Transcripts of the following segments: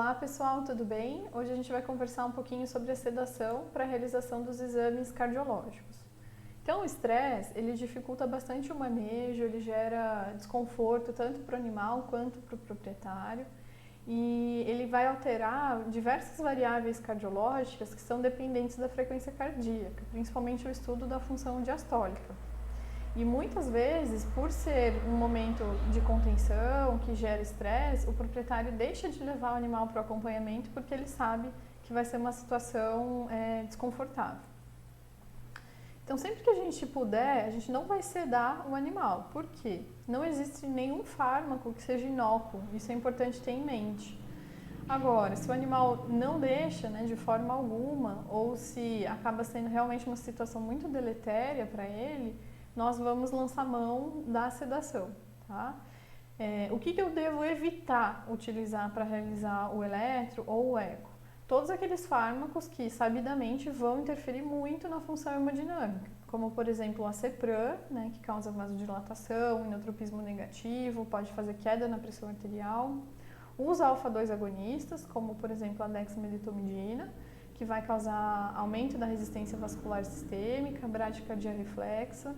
Olá pessoal, tudo bem? Hoje a gente vai conversar um pouquinho sobre a sedação para a realização dos exames cardiológicos. Então o estresse, ele dificulta bastante o manejo, ele gera desconforto tanto para o animal quanto para o proprietário e ele vai alterar diversas variáveis cardiológicas que são dependentes da frequência cardíaca, principalmente o estudo da função diastólica. E muitas vezes, por ser um momento de contenção que gera estresse, o proprietário deixa de levar o animal para o acompanhamento porque ele sabe que vai ser uma situação desconfortável. Então, sempre que a gente puder, a gente não vai sedar o animal. Por quê? Não existe nenhum fármaco que seja inócuo, isso é importante ter em mente. Agora, se o animal não deixa, de forma alguma, ou se acaba sendo realmente uma situação muito deletéria para ele, nós vamos lançar mão da sedação, tá? O que eu devo evitar utilizar para realizar o eletro ou o eco? Todos aqueles fármacos que sabidamente vão interferir muito na função hemodinâmica, como por exemplo o Acepran, que causa vasodilatação, inotropismo negativo, pode fazer queda na pressão arterial. Os alfa-2 agonistas, como por exemplo a dexmedetomidina, que vai causar aumento da resistência vascular sistêmica, bradicardia reflexa,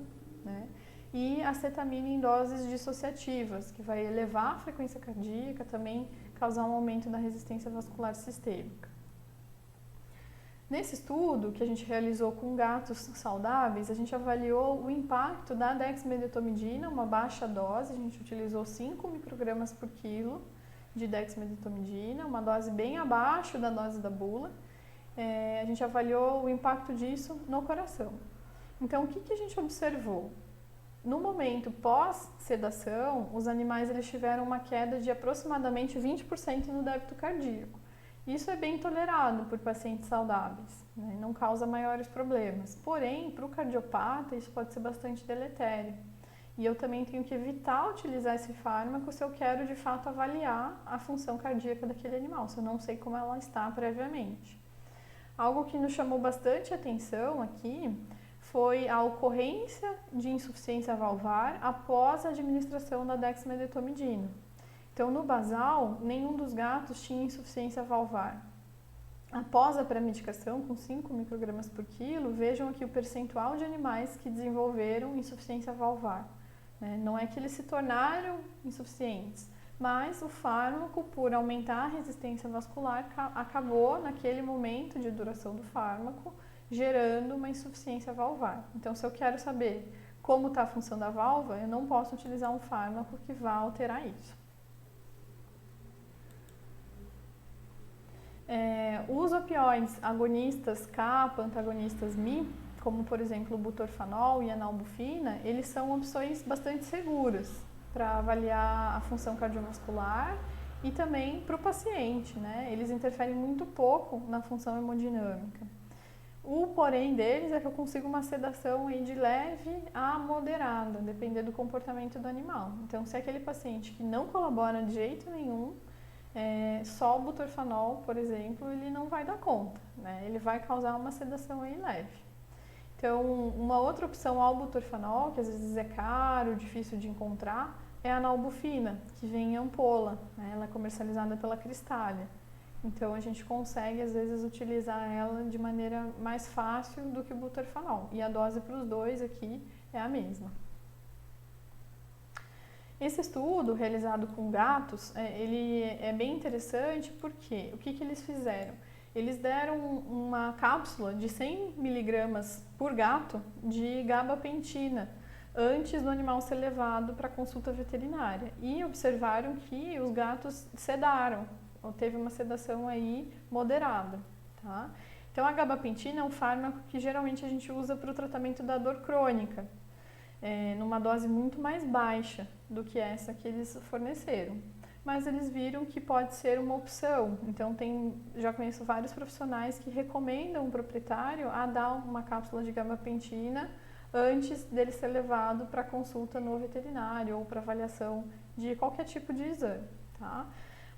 e acetamina em doses dissociativas, que vai elevar a frequência cardíaca, também causar um aumento da resistência vascular sistêmica. Nesse estudo que a gente realizou com gatos saudáveis, a gente avaliou o impacto da dexmedetomidina, uma baixa dose, a gente utilizou 5 microgramas por quilo de dexmedetomidina, uma dose bem abaixo da dose da bula. A gente avaliou o impacto disso no coração. Então, o que a gente observou? No momento pós-sedação, os animais eles tiveram uma queda de aproximadamente 20% no débito cardíaco. Isso é bem tolerado por pacientes saudáveis, não causa maiores problemas. Porém, para o cardiopata, isso pode ser bastante deletério. E eu também tenho que evitar utilizar esse fármaco se eu quero, de fato, avaliar a função cardíaca daquele animal, se eu não sei como ela está previamente. Algo que nos chamou bastante atenção aqui foi a ocorrência de insuficiência valvar após a administração da dexmedetomidina. Então, no basal, nenhum dos gatos tinha insuficiência valvar. Após a pré-medicação, com 5 microgramas por quilo, vejam aqui o percentual de animais que desenvolveram insuficiência valvar. Não é que eles se tornaram insuficientes, mas o fármaco, por aumentar a resistência vascular, acabou, naquele momento de duração do fármaco, gerando uma insuficiência valvar. Então, se eu quero saber como está a função da válvula, eu não posso utilizar um fármaco que vá alterar isso. Os opioides agonistas kappa, antagonistas Mi, como por exemplo o butorfanol e a nalbufina, eles são opções bastante seguras para avaliar a função cardiovascular e também para o paciente, Eles interferem muito pouco na função hemodinâmica. O porém deles é que eu consigo uma sedação aí de leve a moderada, dependendo do comportamento do animal. Então, se é aquele paciente que não colabora de jeito nenhum, só o butorfanol, por exemplo, ele não vai dar conta, Ele vai causar uma sedação aí leve. Então, uma outra opção ao butorfanol, que às vezes é caro, difícil de encontrar, é a nalbufina, que vem em ampola, Ela é comercializada pela Cristália. Então, a gente consegue, às vezes, utilizar ela de maneira mais fácil do que o butorfanol. E a dose para os dois aqui é a mesma. Esse estudo, realizado com gatos, ele é bem interessante porque o que eles fizeram? Eles deram uma cápsula de 100 miligramas por gato de gabapentina antes do animal ser levado para consulta veterinária e observaram que os gatos sedaram, ou teve uma sedação aí moderada, tá? Então a gabapentina é um fármaco que geralmente a gente usa para o tratamento da dor crônica, numa dose muito mais baixa do que essa que eles forneceram. Mas eles viram que pode ser uma opção. Então já conheço vários profissionais que recomendam o proprietário a dar uma cápsula de gabapentina antes dele ser levado para consulta no veterinário ou para avaliação de qualquer tipo de exame, tá?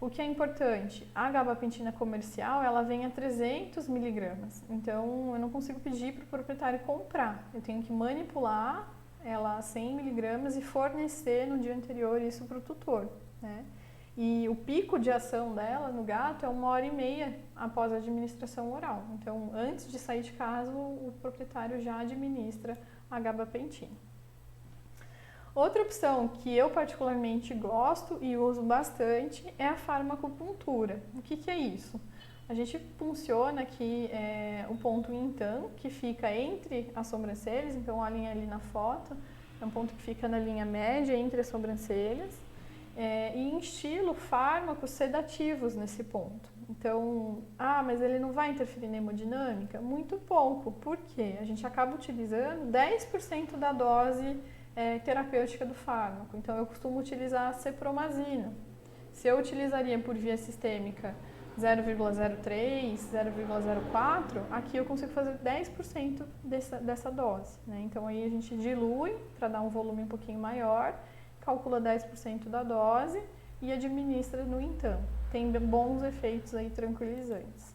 O que é importante, a gabapentina comercial, ela vem a 300 miligramas. Então, eu não consigo pedir para o proprietário comprar. Eu tenho que manipular ela a 100 miligramas e fornecer no dia anterior isso para o tutor, E o pico de ação dela no gato é 1h30 após a administração oral. Então, antes de sair de casa, o proprietário já administra a gabapentina. Outra opção que eu particularmente gosto e uso bastante é a farmacopuntura. O que é isso? A gente funciona aqui o ponto Intan, que fica entre as sobrancelhas, então olhem ali na foto, é um ponto que fica na linha média entre as sobrancelhas, e instilo fármacos sedativos nesse ponto. Então, mas ele não vai interferir na hemodinâmica? Muito pouco, porque a gente acaba utilizando 10% da dose terapêutica do fármaco. Então, eu costumo utilizar a cepromazina. Se eu utilizaria por via sistêmica 0,03, 0,04, aqui eu consigo fazer 10% dessa dose, né? Então aí a gente dilui para dar um volume um pouquinho maior, calcula 10% da dose e administra no Intan. Tem bons efeitos aí tranquilizantes.